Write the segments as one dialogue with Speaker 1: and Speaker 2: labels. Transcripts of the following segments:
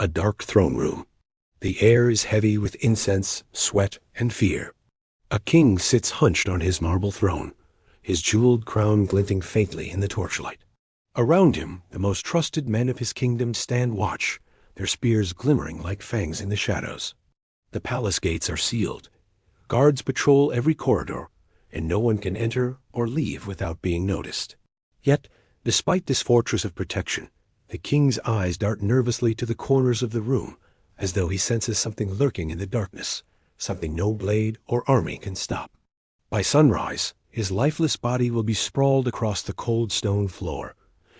Speaker 1: A dark throne room. The air is heavy with incense, sweat, and fear. A king sits hunched on his marble throne, his jeweled crown glinting faintly in the torchlight. Around him, the most trusted men of his kingdom stand watch, their spears glimmering like fangs in the shadows. The palace gates are sealed. Guards patrol every corridor, and no one can enter or leave without being noticed. Yet, despite this fortress of protection, the king's eyes dart nervously to the corners of the room, as though he senses something lurking in the darkness, something no blade or army can stop. By sunrise, his lifeless body will be sprawled across the cold stone floor,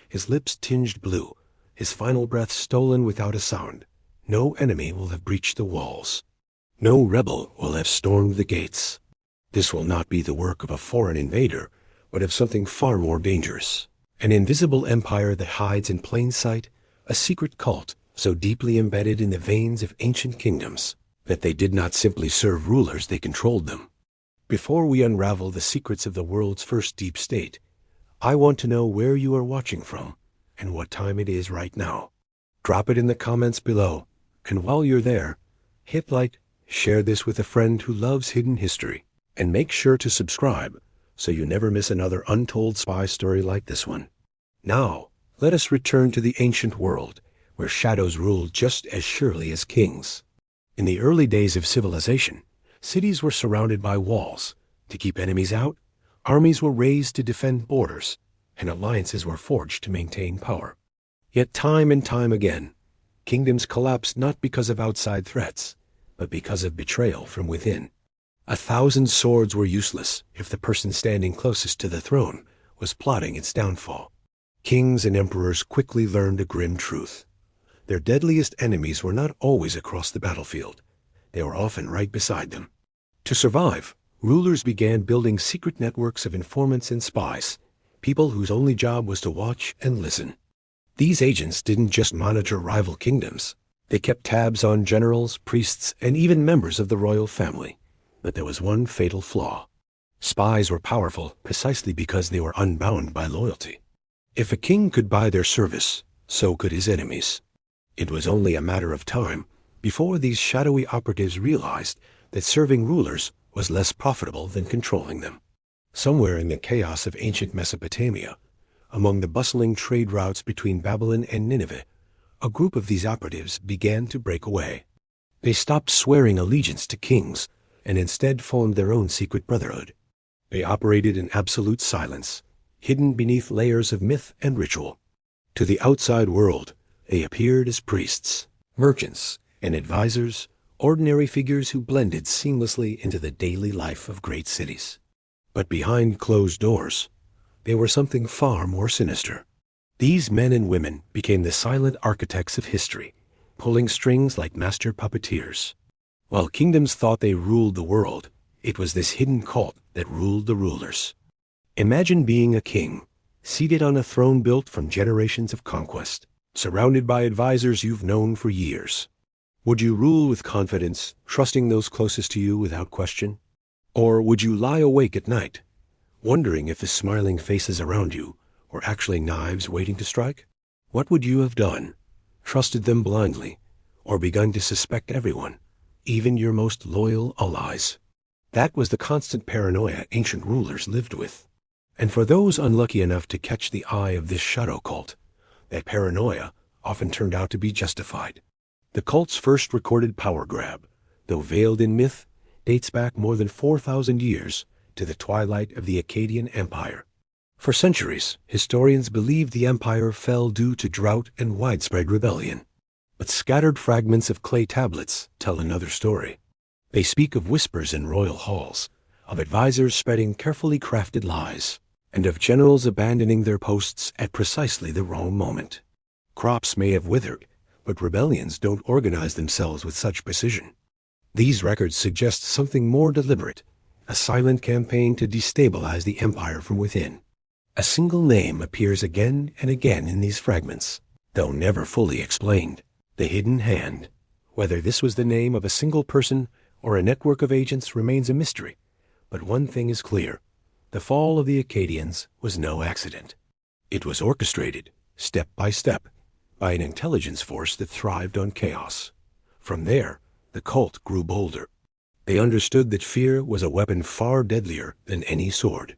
Speaker 1: his lips tinged blue, his final breath stolen without a sound. No enemy will have breached the walls. No rebel will have stormed the gates. This will not be the work of a foreign invader, but of something far more dangerous. An invisible empire that hides in plain sight, a secret cult so deeply embedded in the veins of ancient kingdoms that they did not simply serve rulers, they controlled them. Before we unravel the secrets of the world's first deep state, I want to know where you are watching from and what time it is right now. Drop it in the comments below, and while you're there, hit like, share this with a friend who loves hidden history, and make sure to subscribe so you never miss another untold spy story like this one. Now, let us return to the ancient world, where shadows ruled just as surely as kings. In the early days of civilization, cities were surrounded by walls. To keep enemies out, armies were raised to defend borders, and alliances were forged to maintain power. Yet time and time again, kingdoms collapsed not because of outside threats, but because of betrayal from within. 1,000 swords were useless if the person standing closest to the throne was plotting its downfall. Kings and emperors quickly learned a grim truth. Their deadliest enemies were not always across the battlefield. They were often right beside them. To survive, rulers began building secret networks of informants and spies, people whose only job was to watch and listen. These agents didn't just monitor rival kingdoms. They kept tabs on generals, priests, and even members of the royal family. But there was one fatal flaw. Spies were powerful precisely because they were unbound by loyalty. If a king could buy their service, so could his enemies. It was only a matter of time before these shadowy operatives realized that serving rulers was less profitable than controlling them. Somewhere in the chaos of ancient Mesopotamia, among the bustling trade routes between Babylon and Nineveh, a group of these operatives began to break away. They stopped swearing allegiance to kings and instead formed their own secret brotherhood. They operated in absolute silence, hidden beneath layers of myth and ritual. To the outside world, they appeared as priests, merchants, and advisors, ordinary figures who blended seamlessly into the daily life of great cities. But behind closed doors, they were something far more sinister. These men and women became the silent architects of history, pulling strings like master puppeteers. While kingdoms thought they ruled the world, it was this hidden cult that ruled the rulers. Imagine being a king, seated on a throne built from generations of conquest, surrounded by advisors you've known for years. Would you rule with confidence, trusting those closest to you without question? Or would you lie awake at night, wondering if the smiling faces around you were actually knives waiting to strike? What would you have done? Trusted them blindly, or begun to suspect everyone, even your most loyal allies? That was the constant paranoia ancient rulers lived with. And for those unlucky enough to catch the eye of this shadow cult, that paranoia often turned out to be justified. The cult's first recorded power grab, though veiled in myth, dates back more than 4,000 years to the twilight of the Akkadian Empire. For centuries, historians believed the empire fell due to drought and widespread rebellion. But scattered fragments of clay tablets tell another story. They speak of whispers in royal halls, of advisors spreading carefully crafted lies, and of generals abandoning their posts at precisely the wrong moment. Crops may have withered, but rebellions don't organize themselves with such precision. These records suggest something more deliberate, a silent campaign to destabilize the empire from within. A single name appears again and again in these fragments, though never fully explained: the Hidden Hand. Whether this was the name of a single person or a network of agents remains a mystery, but one thing is clear: the fall of the Akkadians was no accident. It was orchestrated, step by step, by an intelligence force that thrived on chaos. From there, the cult grew bolder. They understood that fear was a weapon far deadlier than any sword.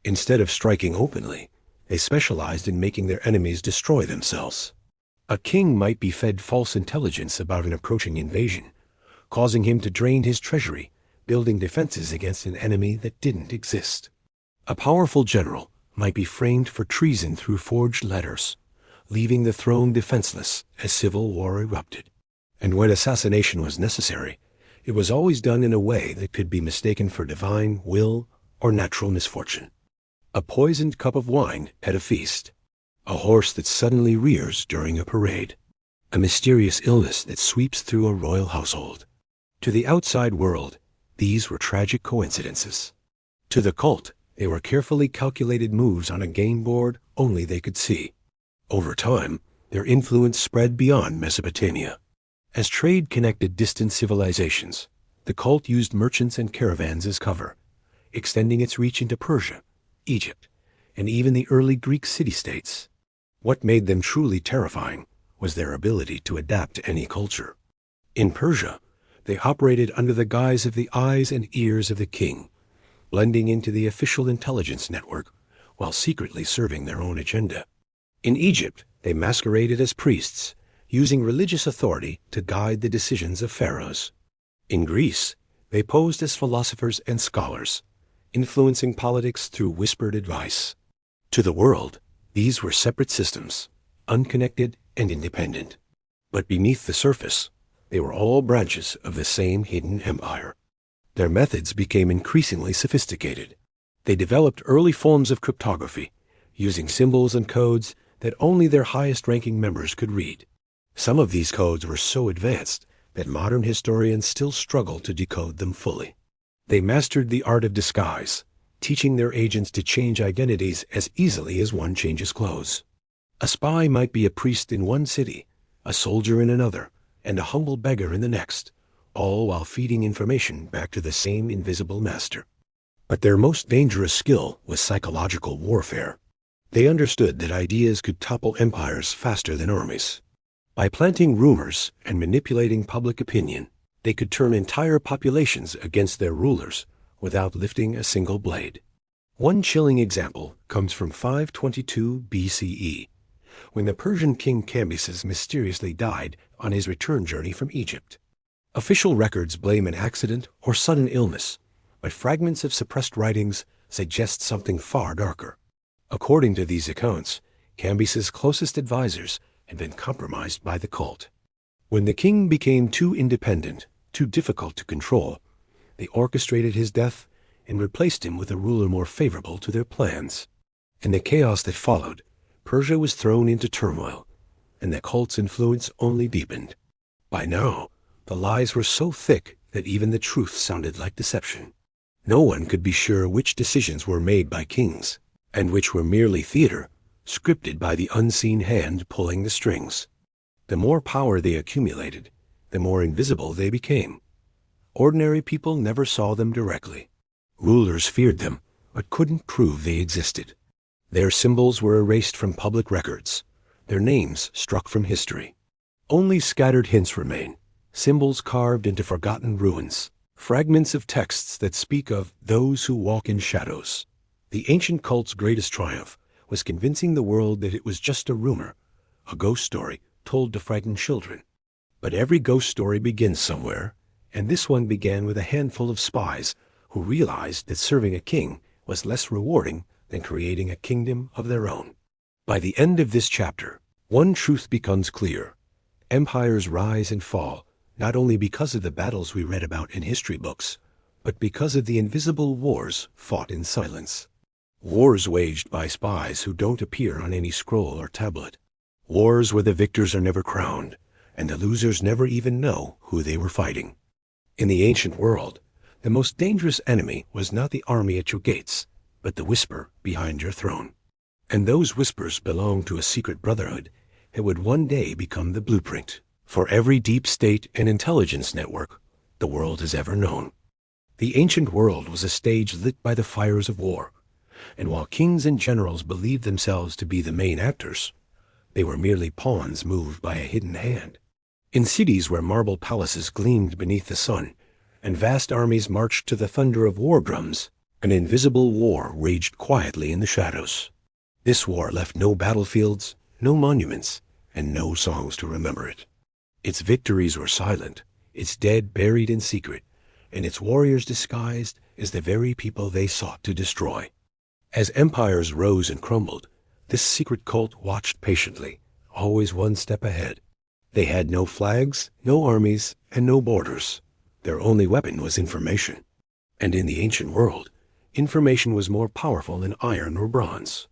Speaker 1: Instead of striking openly, they specialized in making their enemies destroy themselves. A king might be fed false intelligence about an approaching invasion, causing him to drain his treasury, building defenses against an enemy that didn't exist. A powerful general might be framed for treason through forged letters, leaving the throne defenseless as civil war erupted. And when assassination was necessary, it was always done in a way that could be mistaken for divine will or natural misfortune. A poisoned cup of wine at a feast, a horse that suddenly rears during a parade, a mysterious illness that sweeps through a royal household. To the outside world, these were tragic coincidences. To the cult, they were carefully calculated moves on a game board only they could see. Over time, their influence spread beyond Mesopotamia. As trade connected distant civilizations, the cult used merchants and caravans as cover, extending its reach into Persia, Egypt, and even the early Greek city-states. What made them truly terrifying was their ability to adapt to any culture. In Persia, they operated under the guise of the eyes and ears of the king, blending into the official intelligence network while secretly serving their own agenda. In Egypt, they masqueraded as priests, using religious authority to guide the decisions of pharaohs. In Greece, they posed as philosophers and scholars, influencing politics through whispered advice. To the world, these were separate systems, unconnected and independent. But beneath the surface, they were all branches of the same hidden empire. Their methods became increasingly sophisticated. They developed early forms of cryptography, using symbols and codes that only their highest-ranking members could read. Some of these codes were so advanced that modern historians still struggle to decode them fully. They mastered the art of disguise, teaching their agents to change identities as easily as one changes clothes. A spy might be a priest in one city, a soldier in another, and a humble beggar in the next, all while feeding information back to the same invisible master. But their most dangerous skill was psychological warfare. They understood that ideas could topple empires faster than armies. By planting rumors and manipulating public opinion, they could turn entire populations against their rulers without lifting a single blade. One chilling example comes from 522 BCE, when the Persian king Cambyses mysteriously died on his return journey from Egypt. Official records blame an accident or sudden illness, but fragments of suppressed writings suggest something far darker. According to these accounts, Cambyses' closest advisors had been compromised by the cult. When the king became too independent, too difficult to control, they orchestrated his death and replaced him with a ruler more favorable to their plans. In the chaos that followed, Persia was thrown into turmoil, and the cult's influence only deepened. By now, the lies were so thick that even the truth sounded like deception. No one could be sure which decisions were made by kings, and which were merely theater, scripted by the unseen hand pulling the strings. The more power they accumulated, the more invisible they became. Ordinary people never saw them directly. Rulers feared them, but couldn't prove they existed. Their symbols were erased from public records, their names struck from history. Only scattered hints remain, symbols carved into forgotten ruins, fragments of texts that speak of those who walk in shadows. The ancient cult's greatest triumph was convincing the world that it was just a rumor, a ghost story told to frighten children. But every ghost story begins somewhere, and this one began with a handful of spies who realized that serving a king was less rewarding than creating a kingdom of their own. By the end of this chapter, one truth becomes clear. Empires rise and fall, not only because of the battles we read about in history books, but because of the invisible wars fought in silence. Wars waged by spies who don't appear on any scroll or tablet. Wars where the victors are never crowned, and the losers never even know who they were fighting. In the ancient world, the most dangerous enemy was not the army at your gates, but the whisper behind your throne. And those whispers belonged to a secret brotherhood that would one day become the blueprint for every deep state and intelligence network the world has ever known. The ancient world was a stage lit by the fires of war, and while kings and generals believed themselves to be the main actors, They were merely pawns moved by a hidden hand. In cities where marble palaces gleamed beneath the sun, and vast armies marched to the thunder of war drums, an invisible war raged quietly in the shadows. This war left no battlefields, no monuments, and no songs to remember it. Its victories were silent, its dead buried in secret, and its warriors disguised as the very people they sought to destroy. As empires rose and crumbled, this secret cult watched patiently, always one step ahead. They had no flags, no armies, and no borders. Their only weapon was information. And in the ancient world, information was more powerful than iron or bronze.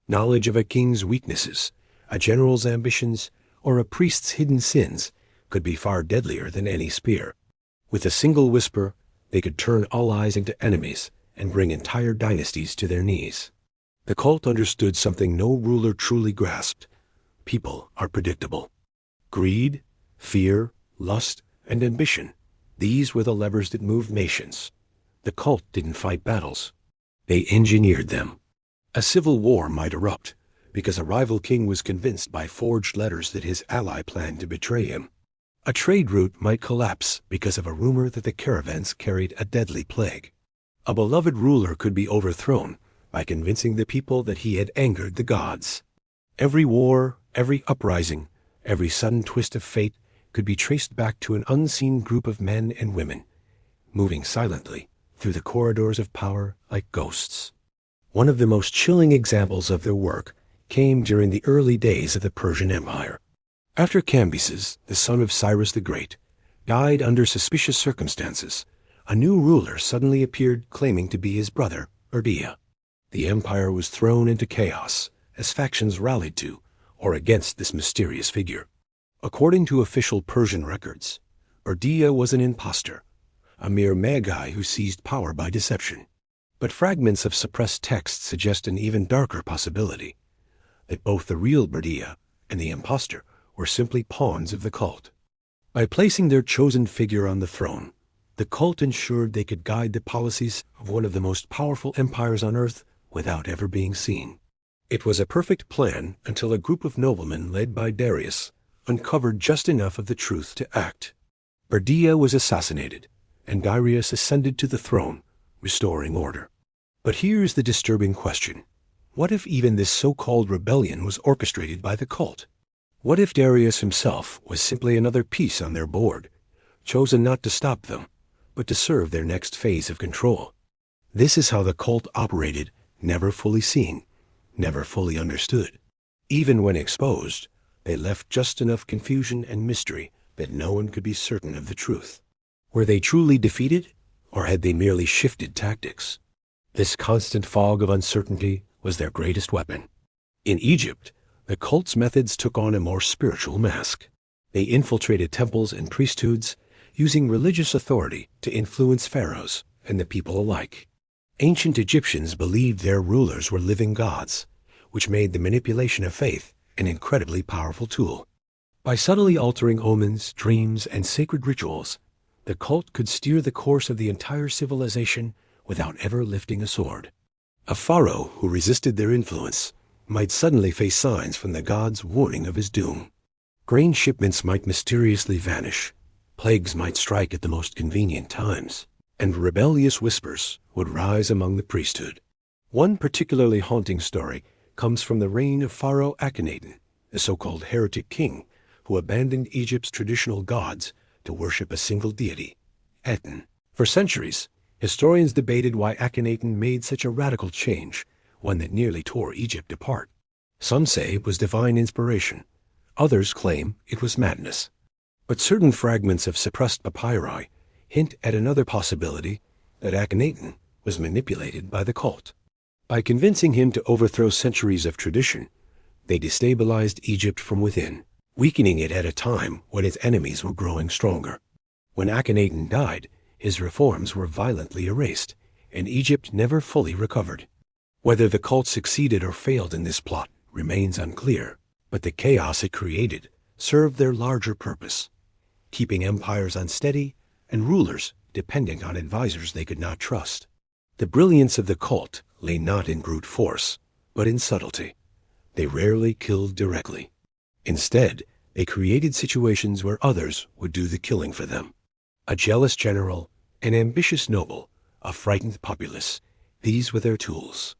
Speaker 1: Knowledge of a king's weaknesses, a general's ambitions, or a priest's hidden sins could be far deadlier than any spear. With a single whisper, they could turn allies into enemies and bring entire dynasties to their knees. The cult understood something no ruler truly grasped. People are predictable. Greed, fear, lust, and ambition, these were the levers that moved nations. The cult didn't fight battles. They engineered them. A civil war might erupt because a rival king was convinced by forged letters that his ally planned to betray him. A trade route might collapse because of a rumor that the caravans carried a deadly plague. A beloved ruler could be overthrown by convincing the people that he had angered the gods. Every war, every uprising, every sudden twist of fate could be traced back to an unseen group of men and women, moving silently through the corridors of power like ghosts. One of the most chilling examples of their work came during the early days of the Persian Empire. After Cambyses, the son of Cyrus the Great, died under suspicious circumstances, a new ruler suddenly appeared claiming to be his brother, Urdia. The empire was thrown into chaos as factions rallied to or against this mysterious figure. According to official Persian records, Urdia was an impostor, a mere magi who seized power by deception. But fragments of suppressed texts suggest an even darker possibility, that both the real Urdia and the impostor were simply pawns of the cult. By placing their chosen figure on the throne, the cult ensured they could guide the policies of one of the most powerful empires on earth without ever being seen. It was a perfect plan until a group of noblemen led by Darius uncovered just enough of the truth to act. Urdia was assassinated, and Darius ascended to the throne, restoring order. But here's the disturbing question. What if even this so-called rebellion was orchestrated by the cult? What if Darius himself was simply another piece on their board, chosen not to stop them, but to serve their next phase of control? This is how the cult operated, never fully seen, never fully understood. Even when exposed, they left just enough confusion and mystery that no one could be certain of the truth. Were they truly defeated, or had they merely shifted tactics? This constant fog of uncertainty was their greatest weapon. In Egypt, the cult's methods took on a more spiritual mask. They infiltrated temples and priesthoods, using religious authority to influence pharaohs and the people alike. Ancient Egyptians believed their rulers were living gods, which made the manipulation of faith an incredibly powerful tool. By subtly altering omens, dreams, and sacred rituals, the cult could steer the course of the entire civilization without ever lifting a sword. A pharaoh who resisted their influence might suddenly face signs from the gods warning of his doom. Grain shipments might mysteriously vanish, plagues might strike at the most convenient times, and rebellious whispers would rise among the priesthood. One particularly haunting story comes from the reign of Pharaoh Akhenaten, a so-called heretic king who abandoned Egypt's traditional gods to worship a single deity, Aten. For centuries, historians debated why Akhenaten made such a radical change, one that nearly tore Egypt apart. Some say it was divine inspiration. Others claim it was madness. But certain fragments of suppressed papyri hint at another possibility, that Akhenaten was manipulated by the cult. By convincing him to overthrow centuries of tradition, they destabilized Egypt from within, weakening it at a time when its enemies were growing stronger. When Akhenaten died, his reforms were violently erased, and Egypt never fully recovered. Whether the cult succeeded or failed in this plot remains unclear, but the chaos it created served their larger purpose, keeping empires unsteady and rulers depending on advisors they could not trust. The brilliance of the cult lay not in brute force, but in subtlety. They rarely killed directly. Instead, they created situations where others would do the killing for them. A jealous general, an ambitious noble, a frightened populace, these were their tools.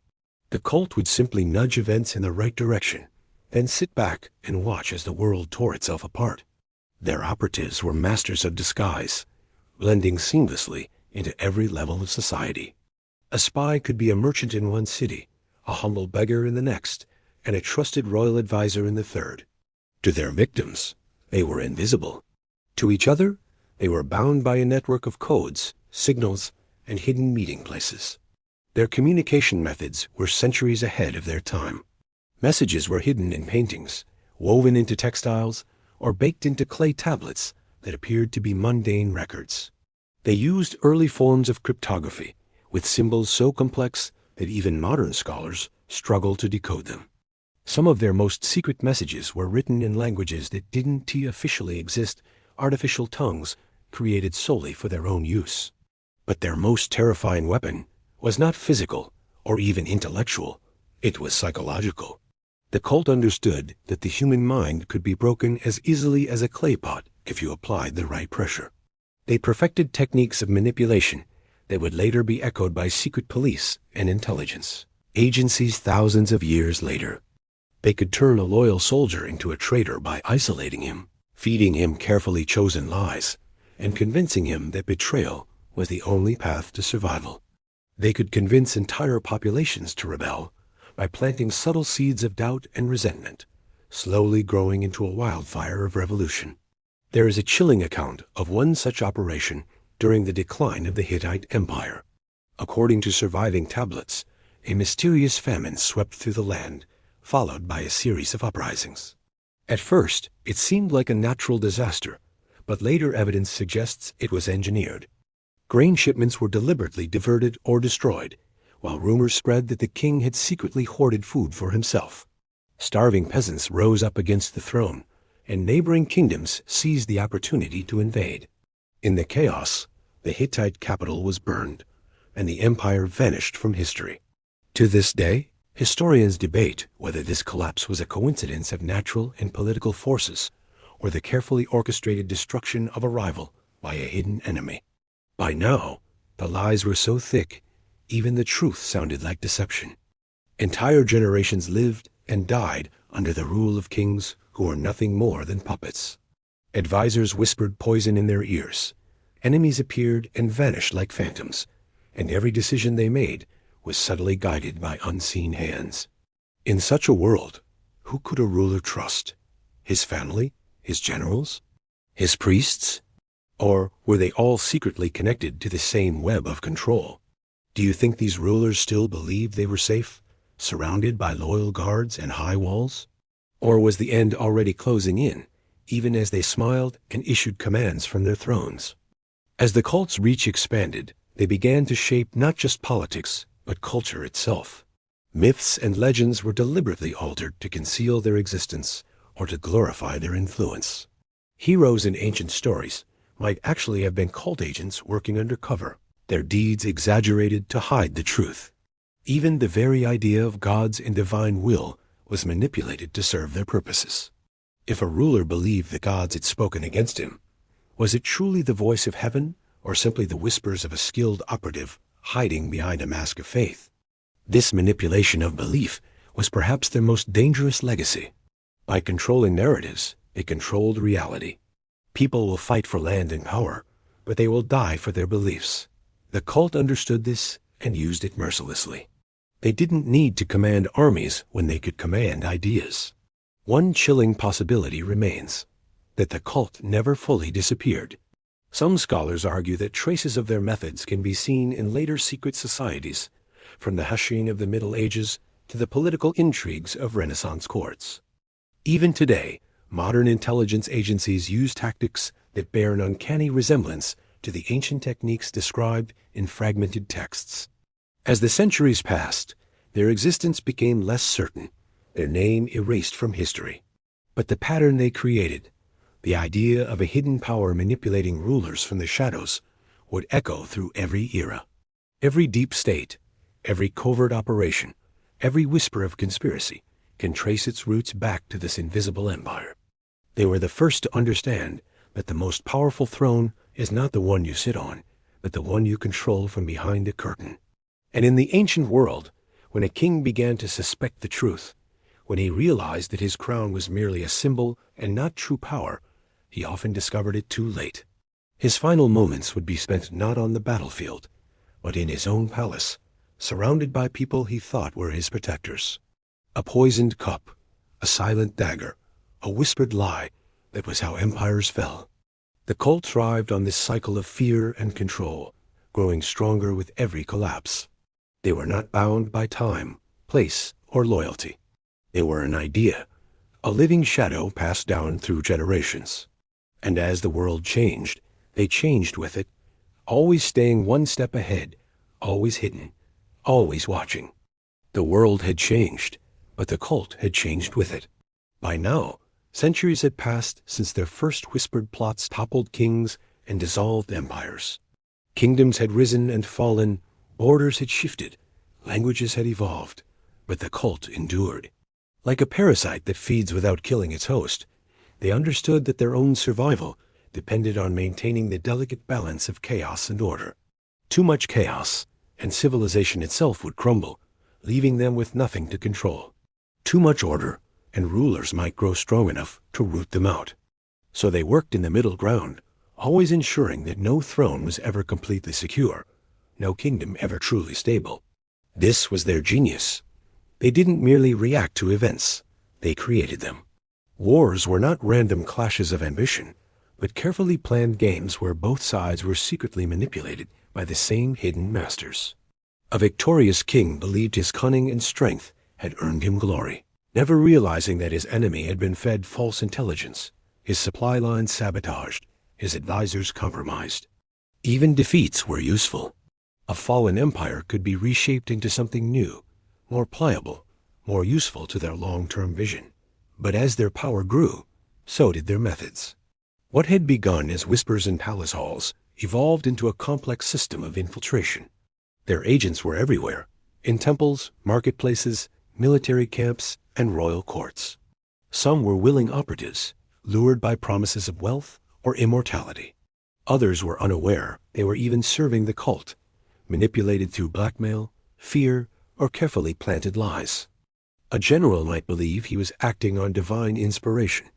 Speaker 1: The cult would simply nudge events in the right direction, then sit back and watch as the world tore itself apart. Their operatives were masters of disguise, blending seamlessly into every level of society. A spy could be a merchant in one city, a humble beggar in the next, and a trusted royal advisor in the third. To their victims, they were invisible. To each other, they were bound by a network of codes, signals, and hidden meeting places. Their communication methods were centuries ahead of their time. Messages were hidden in paintings, woven into textiles, or baked into clay tablets that appeared to be mundane records. They used early forms of cryptography, with symbols so complex that even modern scholars struggle to decode them. Some of their most secret messages were written in languages that didn't officially exist, artificial tongues created solely for their own use. But their most terrifying weapon was not physical or even intellectual, it was psychological. The cult understood that the human mind could be broken as easily as a clay pot if you applied the right pressure. They perfected techniques of manipulation that would later be echoed by secret police and intelligence agencies thousands of years later. They could turn a loyal soldier into a traitor by isolating him, feeding him carefully chosen lies, and convincing him that betrayal was the only path to survival. They could convince entire populations to rebel by planting subtle seeds of doubt and resentment, slowly growing into a wildfire of revolution. There is a chilling account of one such operation during the decline of the Hittite Empire. According to surviving tablets, a mysterious famine swept through the land, followed by a series of uprisings. At first, it seemed like a natural disaster, but later evidence suggests it was engineered. Grain shipments were deliberately diverted or destroyed, while rumors spread that the king had secretly hoarded food for himself. Starving peasants rose up against the throne, and neighboring kingdoms seized the opportunity to invade. In the chaos, the Hittite capital was burned, and the empire vanished from history. To this day, historians debate whether this collapse was a coincidence of natural and political forces, or the carefully orchestrated destruction of a rival by a hidden enemy. By now, the lies were so thick, even the truth sounded like deception. Entire generations lived and died under the rule of kings who were nothing more than puppets. Advisors whispered poison in their ears. Enemies appeared and vanished like phantoms, and every decision they made was subtly guided by unseen hands. In such a world, who could a ruler trust? His family? His generals? His priests? Or were they all secretly connected to the same web of control? Do you think these rulers still believed they were safe, surrounded by loyal guards and high walls? Or was the end already closing in, even as they smiled and issued commands from their thrones? As the cult's reach expanded, they began to shape not just politics, but culture itself. Myths and legends were deliberately altered to conceal their existence or to glorify their influence. Heroes in ancient stories might actually have been cult agents working undercover, their deeds exaggerated to hide the truth. Even the very idea of gods and divine will was manipulated to serve their purposes. If a ruler believed the gods had spoken against him, was it truly the voice of heaven or simply the whispers of a skilled operative hiding behind a mask of faith? This manipulation of belief was perhaps their most dangerous legacy. By controlling narratives, it controlled reality. People will fight for land and power, but they will die for their beliefs. The cult understood this and used it mercilessly. They didn't need to command armies when they could command ideas. One chilling possibility remains, that the cult never fully disappeared. Some scholars argue that traces of their methods can be seen in later secret societies, from the hushing of the Middle Ages to the political intrigues of Renaissance courts. Even today, modern intelligence agencies use tactics that bear an uncanny resemblance to the ancient techniques described in fragmented texts. As the centuries passed, their existence became less certain, their name erased from history. But the pattern they created, the idea of a hidden power manipulating rulers from the shadows, would echo through every era. Every deep state, every covert operation, every whisper of conspiracy can trace its roots back to this invisible empire. They were the first to understand that the most powerful throne is not the one you sit on, but the one you control from behind a curtain. And in the ancient world, when a king began to suspect the truth, when he realized that his crown was merely a symbol and not true power, he often discovered it too late. His final moments would be spent not on the battlefield, but in his own palace, surrounded by people he thought were his protectors. A poisoned cup, a silent dagger, a whispered lie, that was how empires fell. The cult thrived on this cycle of fear and control, growing stronger with every collapse. They were not bound by time, place, or loyalty. They were an idea, a living shadow passed down through generations. And as the world changed, they changed with it, always staying one step ahead, always hidden, always watching. The world had changed, but the cult had changed with it. By now, centuries had passed since their first whispered plots toppled kings and dissolved empires. Kingdoms had risen and fallen, borders had shifted, languages had evolved, but the cult endured. Like a parasite that feeds without killing its host, they understood that their own survival depended on maintaining the delicate balance of chaos and order. Too much chaos, and civilization itself would crumble, leaving them with nothing to control. Too much order, and rulers might grow strong enough to root them out. So they worked in the middle ground, always ensuring that no throne was ever completely secure, no kingdom ever truly stable. This was their genius. They didn't merely react to events, they created them. Wars were not random clashes of ambition, but carefully planned games where both sides were secretly manipulated by the same hidden masters. A victorious king believed his cunning and strength had earned him glory, never realizing that his enemy had been fed false intelligence, his supply lines sabotaged, his advisors compromised. Even defeats were useful. A fallen empire could be reshaped into something new, more pliable, more useful to their long-term vision. But as their power grew, so did their methods. What had begun as whispers in palace halls evolved into a complex system of infiltration. Their agents were everywhere, in temples, marketplaces, military camps, and royal courts. Some were willing operatives, lured by promises of wealth or immortality. Others were unaware they were even serving the cult, manipulated through blackmail, fear, or carefully planted lies. A general might believe he was acting on divine inspiration,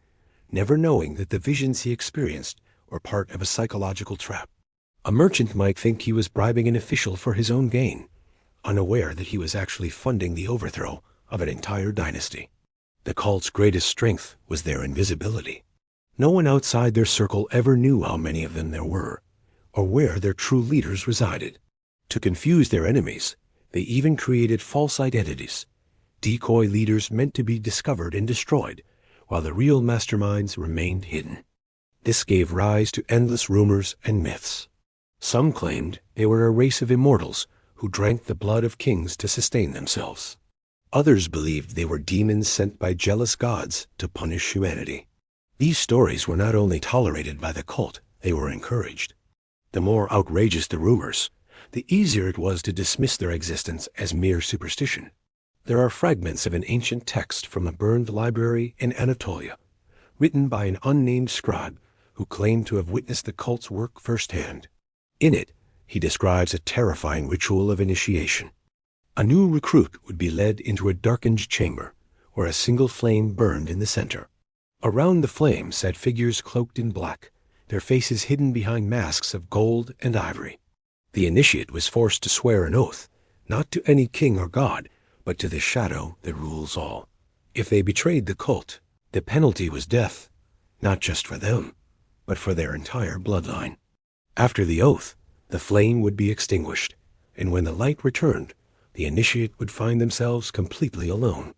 Speaker 1: never knowing that the visions he experienced were part of a psychological trap. A merchant might think he was bribing an official for his own gain, unaware that he was actually funding the overthrow of an entire dynasty. The cult's greatest strength was their invisibility. No one outside their circle ever knew how many of them there were, or where their true leaders resided. To confuse their enemies, they even created false identities, decoy leaders meant to be discovered and destroyed, while the real masterminds remained hidden. This gave rise to endless rumors and myths. Some claimed they were a race of immortals who drank the blood of kings to sustain themselves. Others believed they were demons sent by jealous gods to punish humanity. These stories were not only tolerated by the cult, they were encouraged. The more outrageous the rumors, the easier it was to dismiss their existence as mere superstition. There are fragments of an ancient text from a burned library in Anatolia, written by an unnamed scribe who claimed to have witnessed the cult's work firsthand. In it, he describes a terrifying ritual of initiation. A new recruit would be led into a darkened chamber, where a single flame burned in the center. Around the flame sat figures cloaked in black, their faces hidden behind masks of gold and ivory. The initiate was forced to swear an oath, not to any king or god, but to the shadow that rules all. If they betrayed the cult, the penalty was death, not just for them, but for their entire bloodline. After the oath, the flame would be extinguished, and when the light returned, the initiate would find themselves completely alone.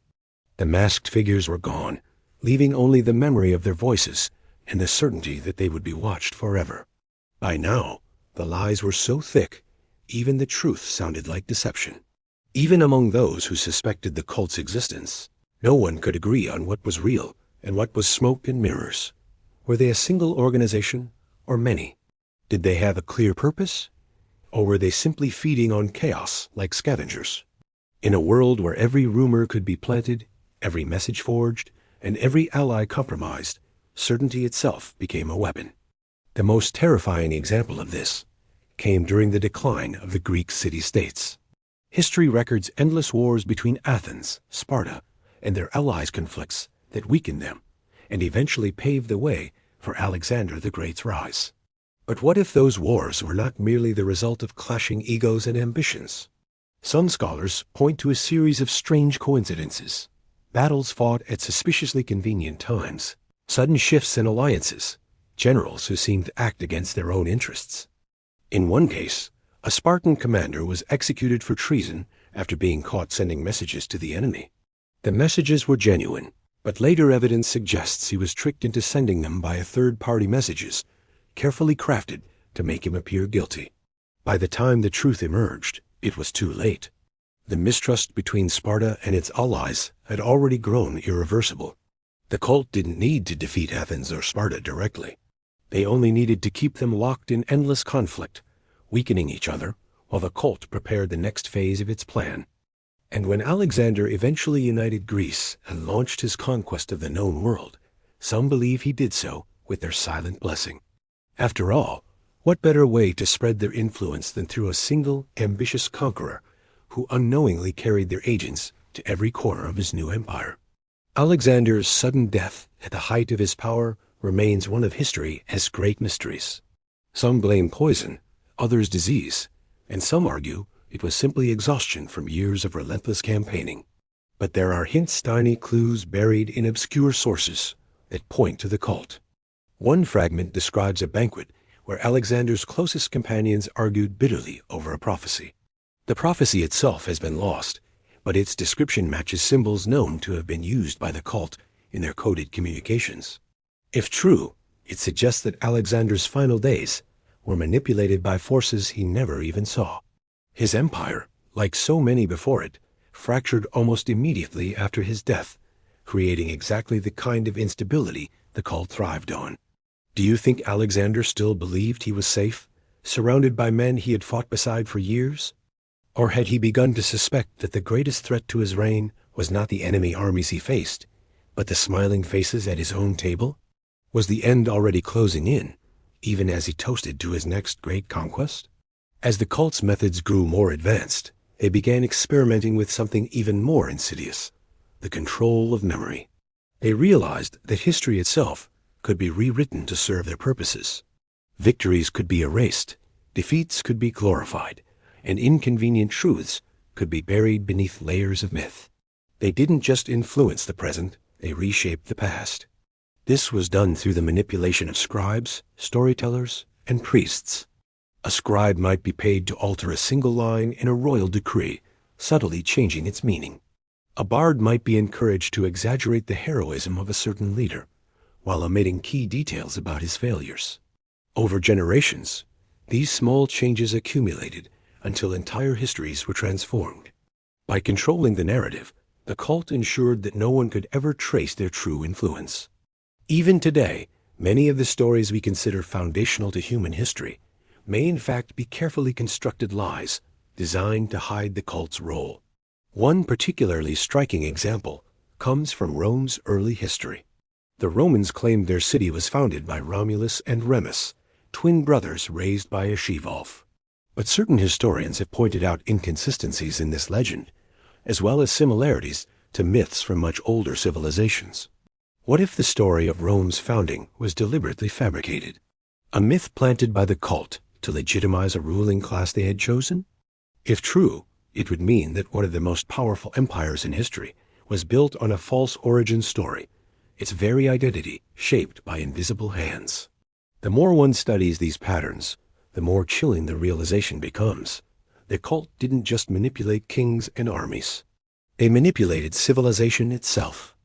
Speaker 1: The masked figures were gone, leaving only the memory of their voices and the certainty that they would be watched forever. By now, the lies were so thick, even the truth sounded like deception. Even among those who suspected the cult's existence, no one could agree on what was real and what was smoke and mirrors. Were they a single organization or many? Did they have a clear purpose? Or were they simply feeding on chaos like scavengers? In a world where every rumor could be planted, Every message forged, and every ally compromised, certainty itself became a weapon. The most terrifying example of this came during the decline of the Greek city-states. History records endless wars between Athens, Sparta, and their allies' conflicts that weakened them, and eventually paved the way for Alexander the Great's rise. But what if those wars were not merely the result of clashing egos and ambitions? Some scholars point to a series of strange coincidences. Battles fought at suspiciously convenient times, sudden shifts in alliances, generals who seemed to act against their own interests. In one case, a Spartan commander was executed for treason after being caught sending messages to the enemy. The messages were genuine, but later evidence suggests he was tricked into sending them by third-party messages, carefully crafted to make him appear guilty. By the time the truth emerged, it was too late. The mistrust between Sparta and its allies had already grown irreversible. The cult didn't need to defeat Athens or Sparta directly. They only needed to keep them locked in endless conflict, weakening each other while the cult prepared the next phase of its plan. And when Alexander eventually united Greece and launched his conquest of the known world, some believe he did so with their silent blessing. After all, what better way to spread their influence than through a single, ambitious conqueror who unknowingly carried their agents to every corner of his new empire? Alexander's sudden death at the height of his power remains one of history's great mysteries. Some blame poison, others disease, and some argue it was simply exhaustion from years of relentless campaigning. But there are tiny clues buried in obscure sources that point to the cult. One fragment describes a banquet where Alexander's closest companions argued bitterly over a prophecy. The prophecy itself has been lost, but its description matches symbols known to have been used by the cult in their coded communications. If true, it suggests that Alexander's final days were manipulated by forces he never even saw. His empire, like so many before it, fractured almost immediately after his death, creating exactly the kind of instability the cult thrived on. Do you think Alexander still believed he was safe, surrounded by men he had fought beside for years? Or had he begun to suspect that the greatest threat to his reign was not the enemy armies he faced, but the smiling faces at his own table? Was the end already closing in, even as he toasted to his next great conquest? As the cult's methods grew more advanced, they began experimenting with something even more insidious: the control of memory. They realized that history itself could be rewritten to serve their purposes. Victories could be erased, defeats could be glorified, and inconvenient truths could be buried beneath layers of myth. They didn't just influence the present, they reshaped the past. This was done through the manipulation of scribes, storytellers, and priests. A scribe might be paid to alter a single line in a royal decree, subtly changing its meaning. A bard might be encouraged to exaggerate the heroism of a certain leader, while omitting key details about his failures. Over generations, these small changes accumulated until entire histories were transformed. By controlling the narrative, the cult ensured that no one could ever trace their true influence. Even today, many of the stories we consider foundational to human history may in fact be carefully constructed lies designed to hide the cult's role. One particularly striking example comes from Rome's early history. The Romans claimed their city was founded by Romulus and Remus, twin brothers raised by a she-wolf. But certain historians have pointed out inconsistencies in this legend, as well as similarities to myths from much older civilizations. What if the story of Rome's founding was deliberately fabricated? A myth planted by the cult to legitimize a ruling class they had chosen? If true, it would mean that one of the most powerful empires in history was built on a false origin story, its very identity shaped by invisible hands. The more one studies these patterns, the more chilling the realization becomes. The cult didn't just manipulate kings and armies. They manipulated civilization itself.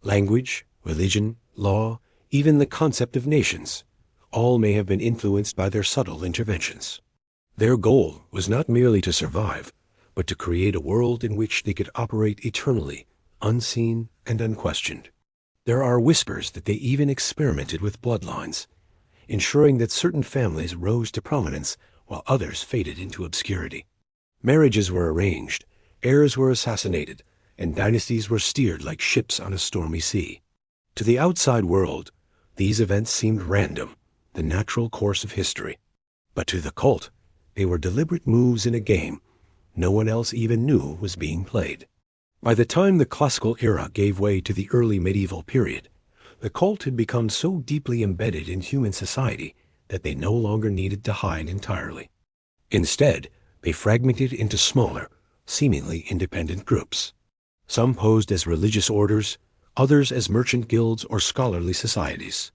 Speaker 1: Language, religion, law, even the concept of nations, all may have been influenced by their subtle interventions. Their goal was not merely to survive, but to create a world in which they could operate eternally, unseen and unquestioned. There are whispers that they even experimented with bloodlines, ensuring that certain families rose to prominence while others faded into obscurity. Marriages were arranged, heirs were assassinated, and dynasties were steered like ships on a stormy sea. To the outside world, these events seemed random, the natural course of history. But to the cult, they were deliberate moves in a game no one else even knew was being played. By the time the classical era gave way to the early medieval period, the cult had become so deeply embedded in human society that they no longer needed to hide entirely. Instead, they fragmented into smaller, seemingly independent groups. Some posed as religious orders, others as merchant guilds or scholarly societies.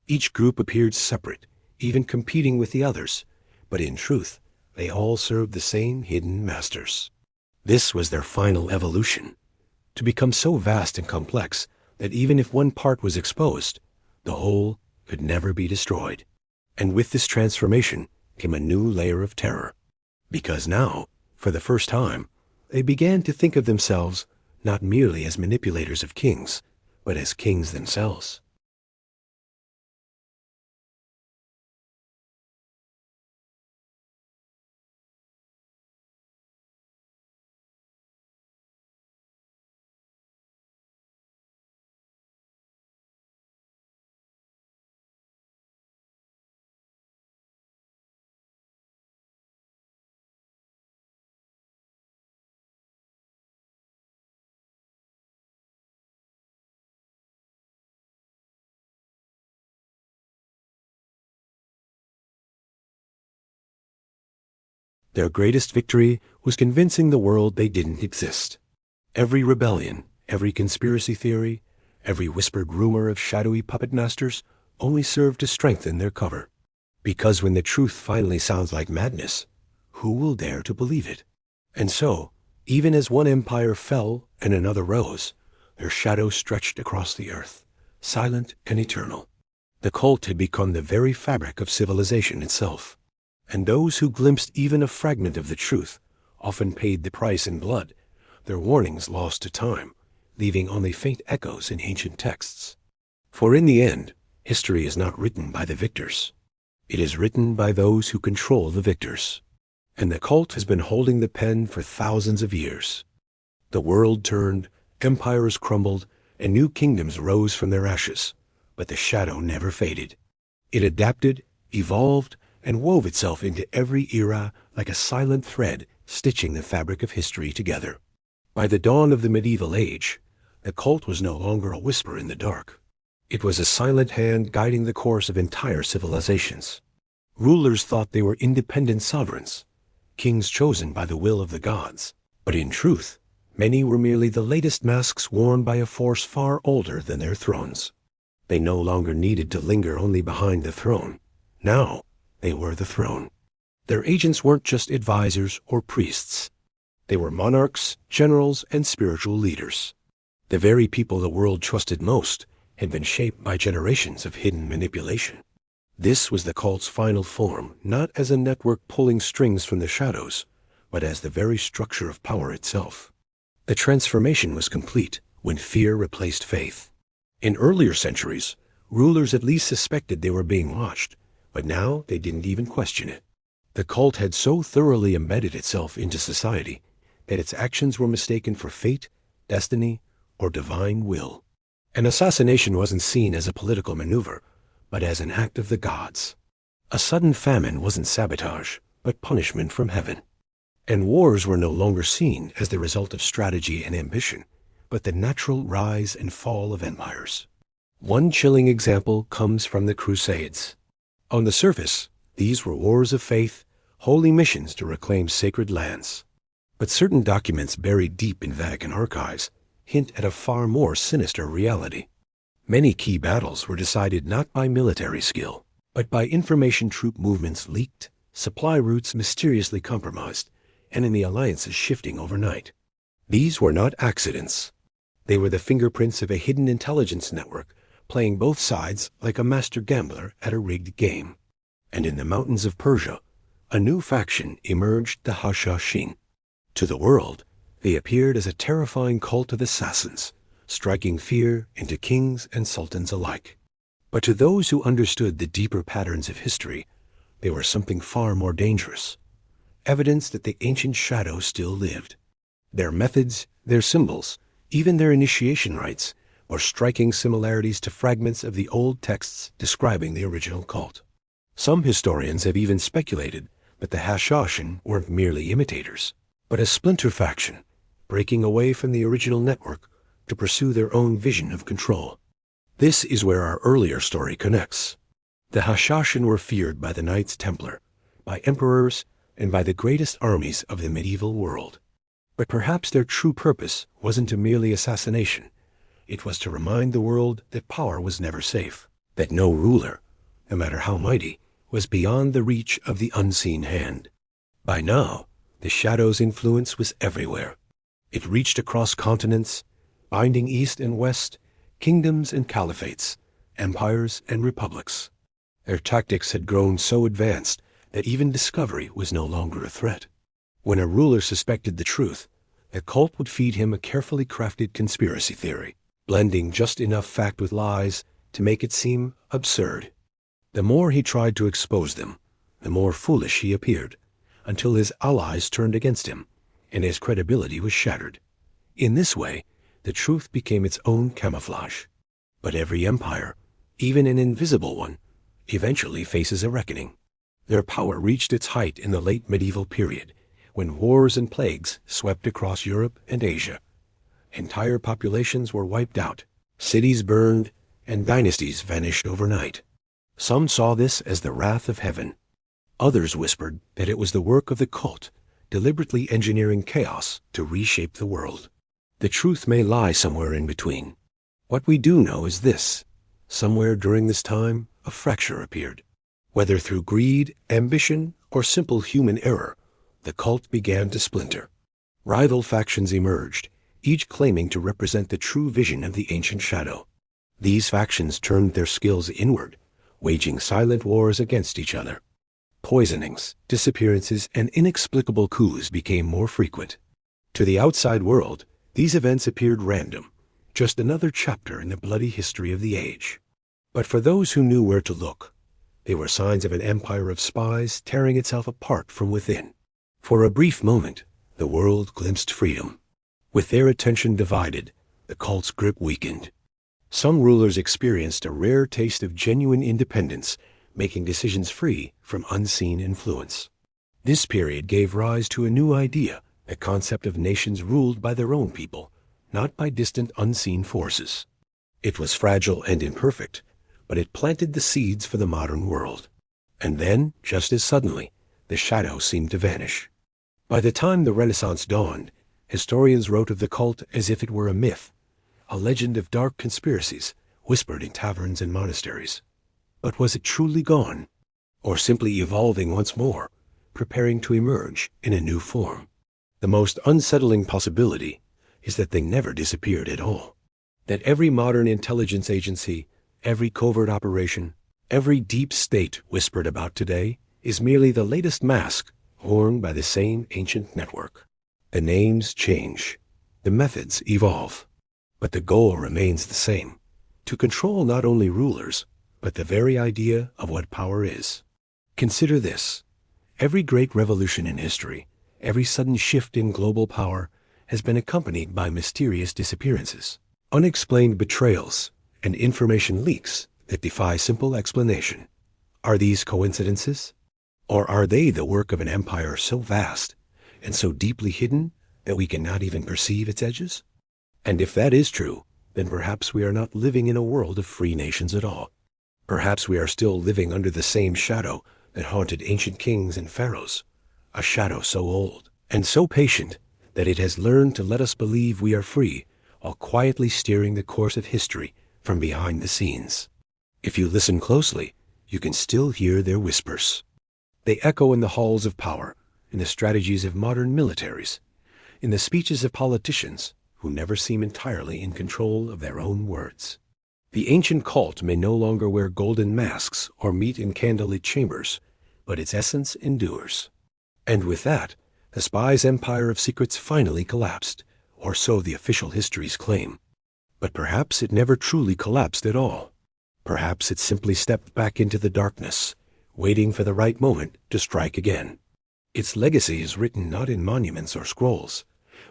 Speaker 1: Each group appeared separate, even competing with the others, but in truth, they all served the same hidden masters. This was their final evolution, to become so vast and complex that even if one part was exposed, the whole could never be destroyed. And with this transformation came a new layer of terror, because now, for the first time, they began to think of themselves not merely as manipulators of kings, but as kings themselves. Their greatest victory was convincing the world they didn't exist. Every rebellion, every conspiracy theory, every whispered rumor of shadowy puppet masters only served to strengthen their cover. Because when the truth finally sounds like madness, who will dare to believe it? And so, even as one empire fell and another rose, their shadow stretched across the earth, silent and eternal. The cult had become the very fabric of civilization itself. And those who glimpsed even a fragment of the truth often paid the price in blood, their warnings lost to time, leaving only faint echoes in ancient texts. For in the end, history is not written by the victors. It is written by those who control the victors. And the cult has been holding the pen for thousands of years. The world turned, empires crumbled, and new kingdoms rose from their ashes, but the shadow never faded. It adapted, evolved, and wove itself into every era like a silent thread stitching the fabric of history together. By the dawn of the medieval age, the cult was no longer a whisper in the dark. It was a silent hand guiding the course of entire civilizations. Rulers thought they were independent sovereigns, kings chosen by the will of the gods. But in truth, many were merely the latest masks worn by a force far older than their thrones. They no longer needed to linger only behind the throne. Now, they were the throne. Their agents weren't just advisors or priests. They were monarchs, generals, and spiritual leaders. The very people the world trusted most had been shaped by generations of hidden manipulation. This was the cult's final form, not as a network pulling strings from the shadows, but as the very structure of power itself. The transformation was complete when fear replaced faith. In earlier centuries, rulers at least suspected they were being watched, but now they didn't even question it. The cult had so thoroughly embedded itself into society that its actions were mistaken for fate, destiny, or divine will. An assassination wasn't seen as a political maneuver, but as an act of the gods. A sudden famine wasn't sabotage, but punishment from heaven. And wars were no longer seen as the result of strategy and ambition, but the natural rise and fall of empires. One chilling example comes from the Crusades. On the surface, these were wars of faith, holy missions to reclaim sacred lands. But certain documents buried deep in Vatican archives hint at a far more sinister reality. Many key battles were decided not by military skill, but by information troop movements leaked, supply routes mysteriously compromised, enemy alliances shifting overnight. These were not accidents. They were the fingerprints of a hidden intelligence network playing both sides like a master gambler at a rigged game. And in the mountains of Persia, a new faction emerged, the Hashashin. To the world, they appeared as a terrifying cult of assassins, striking fear into kings and sultans alike. But to those who understood the deeper patterns of history, they were something far more dangerous. Evidence that the ancient shadow still lived. Their methods, their symbols, Even their initiation rites bore striking similarities to fragments of the old texts describing the original cult. Some historians have even speculated that the Assassination weren't merely imitators, but a splinter faction, breaking away from the original network to pursue their own vision of control. This is where our earlier story connects. The Assassination were feared by the Knights Templar, by emperors, and by the greatest armies of the medieval world. But perhaps their true purpose wasn't to merely assassination. It was to remind the world that power was never safe, that no ruler, no matter how mighty, was beyond the reach of the unseen hand. By now, the Shadow's influence was everywhere. It reached across continents, binding east and west, kingdoms and caliphates, empires and republics. Their tactics had grown so advanced that even discovery was no longer a threat. When a ruler suspected the truth, a cult would feed him a carefully crafted conspiracy theory, blending just enough fact with lies to make it seem absurd. The more he tried to expose them, the more foolish he appeared, until his allies turned against him, and his credibility was shattered. In this way, the truth became its own camouflage. But every empire, even an invisible one, eventually faces a reckoning. Their power reached its height in the late medieval period, when wars and plagues swept across Europe and Asia. Entire populations were wiped out, cities burned, and dynasties vanished overnight. Some saw this as the wrath of heaven. Others whispered that it was the work of the cult, deliberately engineering chaos to reshape the world. The truth may lie somewhere in between. What we do know is this: somewhere during this time, a fracture appeared. Whether through greed, ambition, or simple human error, the cult began to splinter. Rival factions emerged, each claiming to represent the true vision of the ancient shadow. These factions turned their skills inward, waging silent wars against each other. Poisonings, disappearances, and inexplicable coups became more frequent. To the outside world, these events appeared random, just another chapter in the bloody history of the age. But for those who knew where to look, they were signs of an empire of spies tearing itself apart from within. For a brief moment, the world glimpsed freedom. With their attention divided, the cult's grip weakened. Some rulers experienced a rare taste of genuine independence, making decisions free from unseen influence. This period gave rise to a new idea, the concept of nations ruled by their own people, not by distant unseen forces. It was fragile and imperfect, but it planted the seeds for the modern world. And then, just as suddenly, the shadow seemed to vanish. By the time the Renaissance dawned, historians wrote of the cult as if it were a myth, a legend of dark conspiracies whispered in taverns and monasteries. But was it truly gone, or simply evolving once more, preparing to emerge in a new form? The most unsettling possibility is that they never disappeared at all. That every modern intelligence agency, every covert operation, every deep state whispered about today is merely the latest mask worn by the same ancient network. The names change, the methods evolve, but the goal remains the same: to control not only rulers, but the very idea of what power is. Consider this: every great revolution in history, every sudden shift in global power has been accompanied by mysterious disappearances, unexplained betrayals, and information leaks that defy simple explanation. Are these coincidences? Or are they the work of an empire so vast and so deeply hidden that we cannot even perceive its edges? And if that is true, then perhaps we are not living in a world of free nations at all. Perhaps we are still living under the same shadow that haunted ancient kings and pharaohs, a shadow so old and so patient that it has learned to let us believe we are free while quietly steering the course of history from behind the scenes. If you listen closely, you can still hear their whispers. They echo in the halls of power, in the strategies of modern militaries, in the speeches of politicians who never seem entirely in control of their own words. The ancient cult may no longer wear golden masks or meet in candlelit chambers, but its essence endures. And with that, the spies' empire of secrets finally collapsed, or so the official histories claim. But perhaps it never truly collapsed at all. Perhaps it simply stepped back into the darkness, waiting for the right moment to strike again. Its legacy is written not in monuments or scrolls,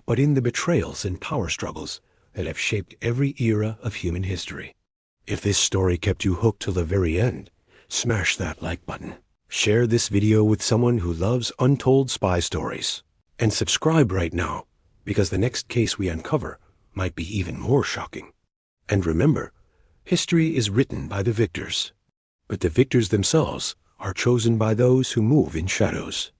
Speaker 1: but in the betrayals and power struggles that have shaped every era of human history. If this story kept you hooked till the very end, smash that like button. Share this video with someone who loves untold spy stories. And subscribe right now, because the next case we uncover might be even more shocking. And remember, history is written by the victors, but the victors themselves are chosen by those who move in shadows.